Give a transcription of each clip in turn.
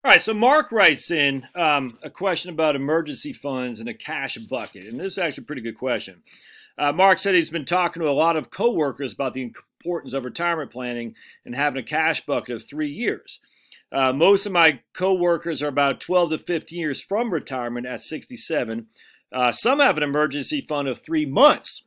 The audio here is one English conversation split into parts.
All right, so Mark writes in a question about emergency funds and a cash bucket, and this is actually a pretty good question. Mark said he's been talking to a lot of coworkers about the importance of retirement planning and having a cash bucket of 3 years. Most of my coworkers are about 12 to 15 years from retirement at 67. Some have an emergency fund of 3 months.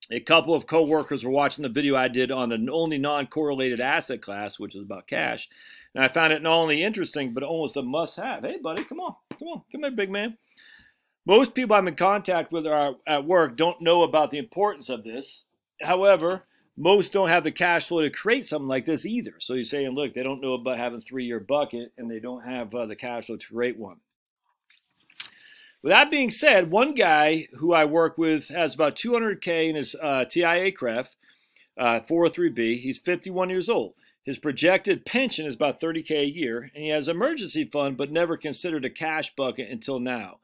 A couple of coworkers were watching the video I did on the only non-correlated asset class, which is about cash. And I found it not only interesting, but almost a must-have. Hey, buddy, come on. Come here, big man. Most people I'm in contact with at work don't know about the importance of this. However, most don't have the cash flow to create something like this either. So you're saying, look, they don't know about having a 3-year bucket, and they don't have the cash flow to create one. With that being said, one guy who I work with has about $200K in his TIA CREF, 403B. He's 51 years old. His projected pension is about $30K a year, and he has an emergency fund but never considered a cash bucket until now.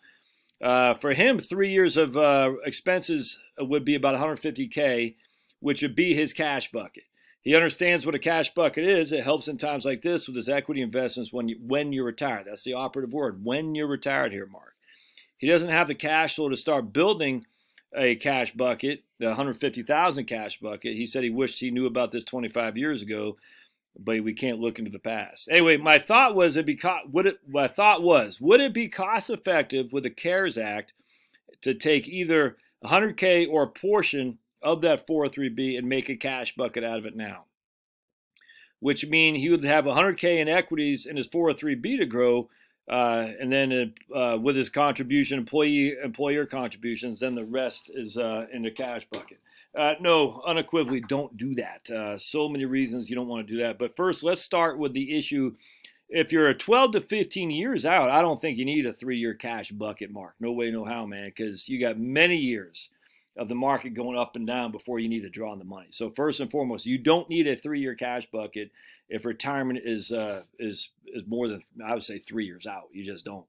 For him, 3 years of expenses would be about $150K, which would be his cash bucket. He understands what a cash bucket is. It helps in times like this with his equity investments when you're retired. That's the operative word, when you're retired here, Mark. He doesn't have the cash flow to start building a cash bucket, the $150,000 cash bucket. He said he wished he knew about this 25 years ago, but we can't look into the past. Anyway, my thought was, would it be cost effective with the CARES Act to take either $100K or a portion of that 403B and make a cash bucket out of it now? Which means he would have $100K in equities in his 403B to grow, and then with his contribution, employer contributions, then the rest is in the cash bucket. No, unequivocally, don't do that. So many reasons you don't want to do that. But first, let's start with the issue. If you're 12 to 15 years out, I don't think you need a 3-year cash bucket, Mark. No way, no how, man, because you got many years of the market going up and down before you need to draw on the money. So first and foremost, you don't need a 3-year cash bucket if retirement is more than, I would say, 3 years out. You just don't.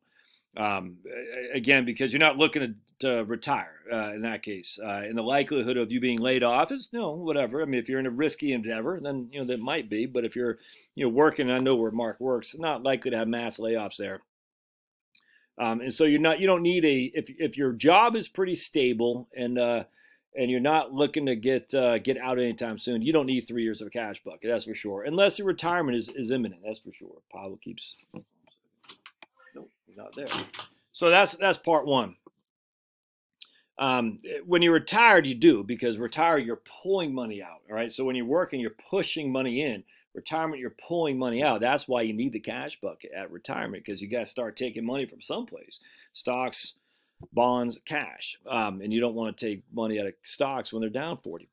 Again, because you're not looking to retire in that case. And the likelihood of you being laid off is, whatever. I mean, if you're in a risky endeavor, then, that might be. But if you're, working, I know where Mark works, not likely to have mass layoffs there. And so you don't need if your job is pretty stable and you're not looking to get out anytime soon, you don't need 3 years of a cash bucket, that's for sure. Unless your retirement is imminent, that's for sure. Pavel keeps, nope, he's not there. So that's part one. When you're retired, you do, because retired, you're pulling money out. All right. So when you're working, you're pushing money in. Retirement, you're pulling money out. That's why you need the cash bucket at retirement, because you got to start taking money from someplace. Stocks, bonds, cash. And you don't want to take money out of stocks when they're down 40%.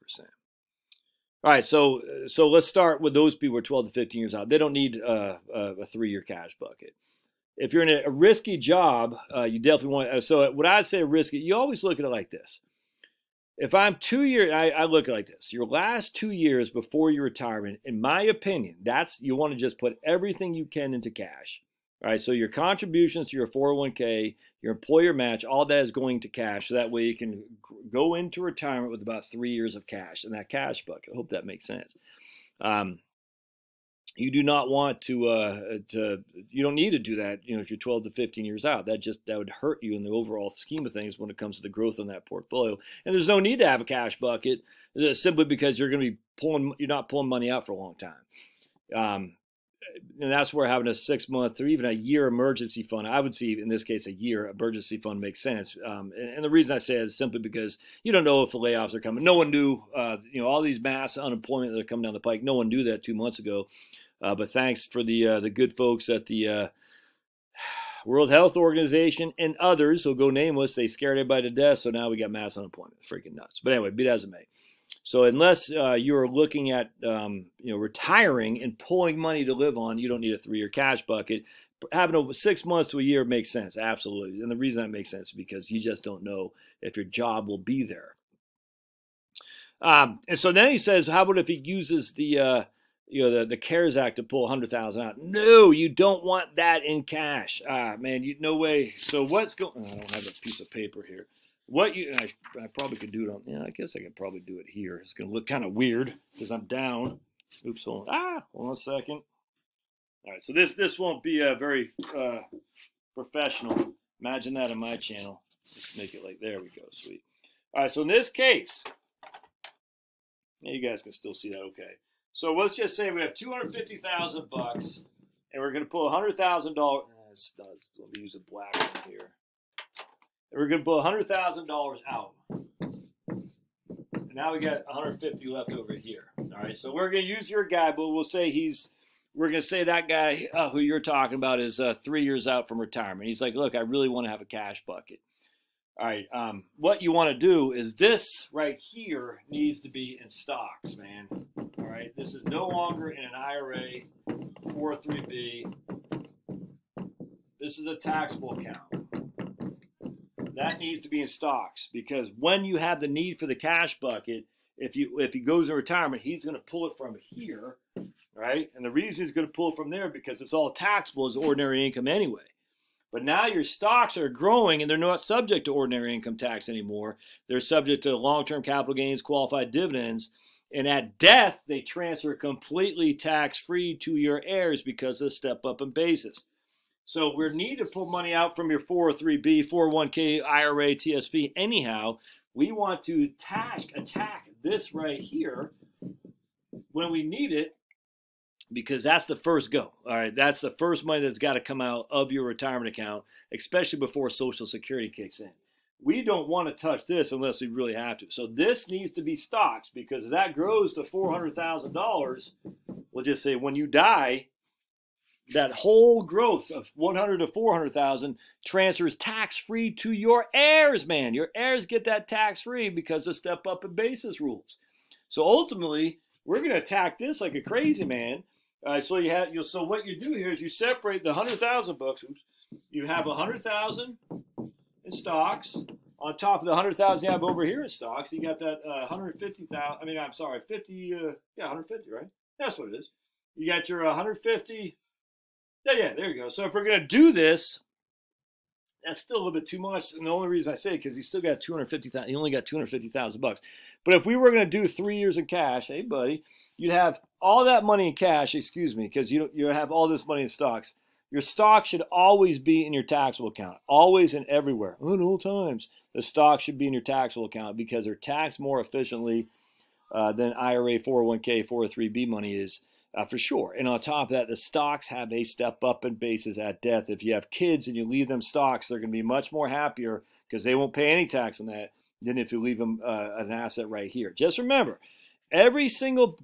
All right, so let's start with those people who are 12 to 15 years out. They don't need a 3-year cash bucket. If you're in a risky job, you definitely want. So what I'd say risky, you always look at it like this. If I'm 2 years, I look at it like this. Your last 2 years before your retirement, in my opinion, you want to just put everything you can into cash. All right, so your contributions to your 401k, your employer match, all that is going to cash. So that way you can go into retirement with about 3 years of cash in that cash bucket. I hope that makes sense. You do not want to you don't need to do that, if you're 12 to 15 years out. That would hurt you in the overall scheme of things when it comes to the growth on that portfolio. And there's no need to have a cash bucket, simply because you're not pulling money out for a long time. And that's where having a 6-month or even a year emergency fund, I would see in this case a year emergency fund makes sense. And the reason I say it is simply because you don't know if the layoffs are coming. No one knew, all these mass unemployment that are coming down the pike. No one knew that 2 months ago. But thanks for the good folks at the World Health Organization and others who'll go nameless. They scared everybody to death, so now we got mass unemployment. Freaking nuts. But anyway, be that as it may. So unless you're looking at retiring and pulling money to live on, you don't need a 3-year cash bucket. Having 6 months to a year makes sense, absolutely. And the reason that makes sense is because you just don't know if your job will be there. And so then he says, how about if he uses the CARES Act to pull $100,000 out? No, you don't want that in cash. Man, no way. So what's going? I don't have a piece of paper here. I probably could do it on. Yeah, I guess I could probably do it here. It's gonna look kind of weird because I'm down. Oops, hold on. Hold on a second. All right, so this won't be a very professional. Imagine that on my channel. Let's make it like, there we go, sweet. All right, so in this case, yeah, you guys can still see that okay. So let's just say we have $250,000 and we're going to pull $100,000. Let me use a black one here. And we're going to pull $100,000 out. And now we got 150 left over here. All right, so we're going to use your guy, but we'll say we're going to say that guy who you're talking about is 3 years out from retirement. He's like, look, I really want to have a cash bucket. All right, what you want to do is this right here needs to be in stocks, man. All right, this is no longer in an IRA, 403B. This is a taxable account. That needs to be in stocks because when you have the need for the cash bucket, if he goes in retirement, he's going to pull it from here, right? And the reason he's going to pull it from there because it's all taxable as ordinary income anyway. But now your stocks are growing and they're not subject to ordinary income tax anymore. They're subject to long-term capital gains, qualified dividends. And at death, they transfer completely tax-free to your heirs because of the step-up in basis. So we need to pull money out from your 403B, 401k, IRA, TSP. Anyhow, we want to attack this right here when we need it, because that's the first go. All right, that's the first money that's got to come out of your retirement account, especially before Social Security kicks in. We don't want to touch this unless we really have to. So this needs to be stocks because if that grows to $400,000, we'll just say when you die, that whole growth of 100 to 400,000 transfers tax-free to your heirs, man. Your heirs get that tax-free because of step-up in basis rules. So ultimately, we're going to attack this like a crazy man. So so what you do here is you separate the 100,000 bucks. Oops, you have 100,000 in stocks on top of the 100,000 you have over here in stocks. You got that 150,000. I mean, I'm sorry, 50. Yeah, 150, right? That's what it is. You got your 150. Yeah, there you go. So if we're going to do this, that's still a little bit too much. And the only reason I say it because he still got 250,000. He only got 250,000 bucks. But if we were going to do 3 years in cash, hey buddy, you'd have all that money in cash. Excuse me, because you have all this money in stocks. Your stock should always be in your taxable account, always and everywhere, at all times. The stock should be in your taxable account because they're taxed more efficiently than IRA, 401k, 403b money is. For sure. And on top of that, the stocks have a step up in basis at death. If you have kids and you leave them stocks, they're going to be much more happier because they won't pay any tax on that than if you leave them an asset right here. Just remember, every single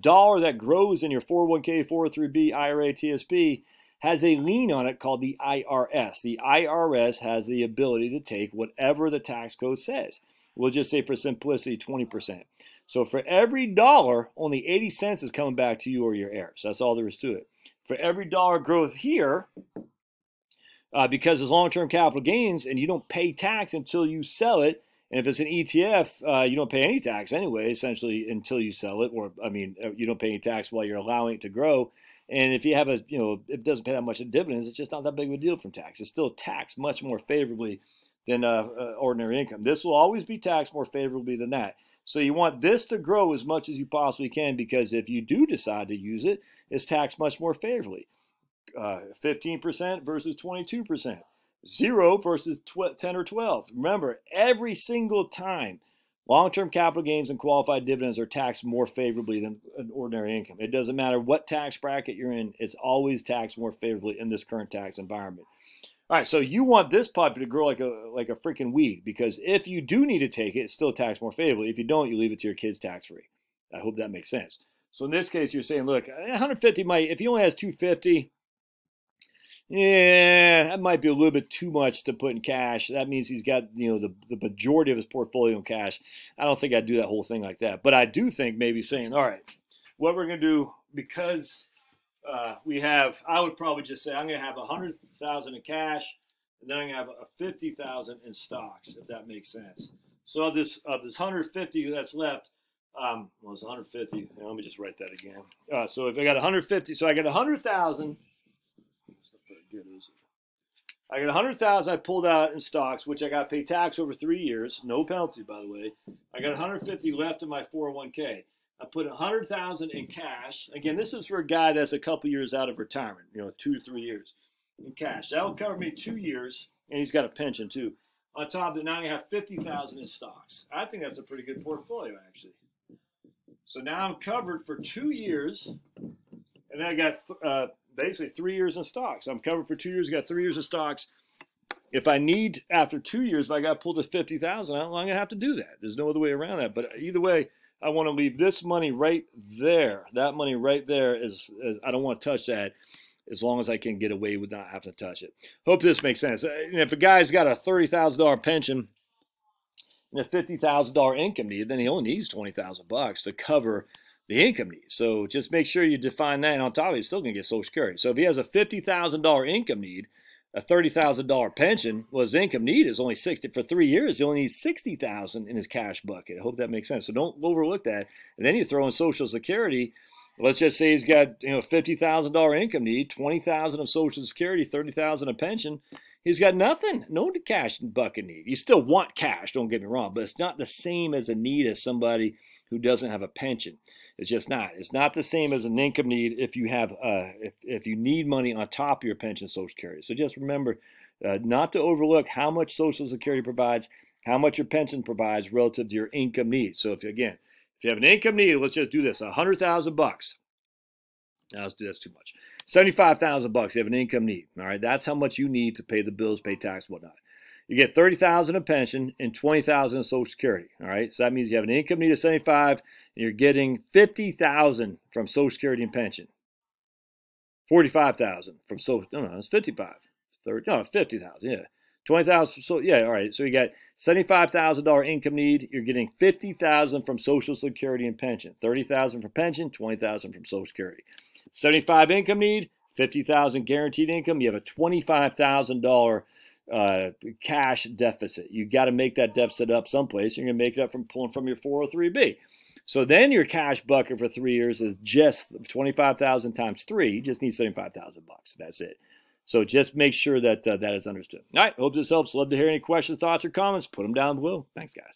dollar that grows in your 401k, 403b, IRA, TSP has a lien on it called the IRS. The IRS has the ability to take whatever the tax code says. We'll just say for simplicity, 20%. So for every dollar, only 80 cents is coming back to you or your heirs. That's all there is to it. For every dollar growth here, because it's long-term capital gains and you don't pay tax until you sell it, and if it's an ETF, you don't pay any tax anyway, essentially, until you sell it. Or, I mean, you don't pay any tax while you're allowing it to grow. And if you have it doesn't pay that much in dividends, it's just not that big of a deal from tax. It's still taxed much more favorably than ordinary income. This will always be taxed more favorably than that. So you want this to grow as much as you possibly can because if you do decide to use it, it's taxed much more favorably. 15% versus 22%. 0 versus 10 or 12. Remember, every single time, long-term capital gains and qualified dividends are taxed more favorably than ordinary income. It doesn't matter what tax bracket you're in, it's always taxed more favorably in this current tax environment. All right, so you want this puppy to grow like a freaking weed because if you do need to take it, it's still taxed more favorably. If you don't, you leave it to your kids tax-free. I hope that makes sense. So in this case, you're saying, look, 150 might, if he only has 250, yeah, that might be a little bit too much to put in cash. That means he's got, the majority of his portfolio in cash. I don't think I'd do that whole thing like that. But I do think maybe saying, all right, what we're going to do, because I would probably just say I'm going to have 100,000 in cash, and then I'm going to have a 50,000 in stocks, if that makes sense. So of this 150 that's left, well, it's 150. Let me just write that again. So if I got 150, so I got 100,000. That's not very good, is it? I got 100,000 I pulled out in stocks, which I got to pay tax over 3 years. No penalty, by the way. I got 150 left in my 401k. I put $100,000 in cash. Again, this is for a guy that's a couple years out of retirement, 2 to 3 years in cash. That'll cover me 2 years, and he's got a pension too. On top of it, now you have $50,000 in stocks. I think that's a pretty good portfolio, actually. So now I'm covered for 2 years, and then I got basically 3 years in stocks. I'm covered for 2 years, got 3 years of stocks. If I need, after 2 years, if I got pulled to $50,000, I'm going to have to do that. There's no other way around that. But either way, I want to leave this money right there. That money right there is I don't want to touch that as long as I can get away with not having to touch it. Hope this makes sense. If a guy's got a $30,000 pension and a $50,000 income need, then he only needs $20,000 to cover the income need. So just make sure you define that. And on top of it, he's still going to get Social Security. So if he has a $50,000 income need, a $30,000 pension, well, his income need is only 60 for 3 years. He only needs $60,000 in his cash bucket. I hope that makes sense. So don't overlook that. And then you throw in Social Security. Let's just say he's got $50,000 income need, $20,000 of Social Security, $30,000 of pension. He's got nothing, no cash bucket need. You still want cash, don't get me wrong, but it's not the same as a need as somebody who doesn't have a pension. It's just not. It's not the same as an income need if you have if you need money on top of your pension, Social Security. So just remember not to overlook how much Social Security provides, how much your pension provides relative to your income needs. So if you have an income need, let's just do this: $100,000. Now let's do that's too much. $75,000. You have an income need. All right, that's how much you need to pay the bills, pay tax, whatnot. You get $30,000 in pension and $20,000 in Social Security. All right, so that means you have an income need of $75,000, and you're getting $50,000 from Social Security and pension. $45,000 from Social. No, it's $55,000. No, it's $50,000. Yeah, $20,000. So yeah, all right. So you got $75,000 income need. You're getting $50,000 from Social Security and pension. $30,000 from pension. $20,000 from Social Security. $75,000 income need. $50,000 guaranteed income. You have a $25,000 cash deficit. You got to make that deficit up someplace. You're going to make it up from pulling from your 403B. So then your cash bucket for 3 years is just $25,000 times 3. You just need $75,000. That's it. So just make sure that that is understood. All right. Hope this helps. Love to hear any questions, thoughts, or comments. Put them down below. Thanks, guys.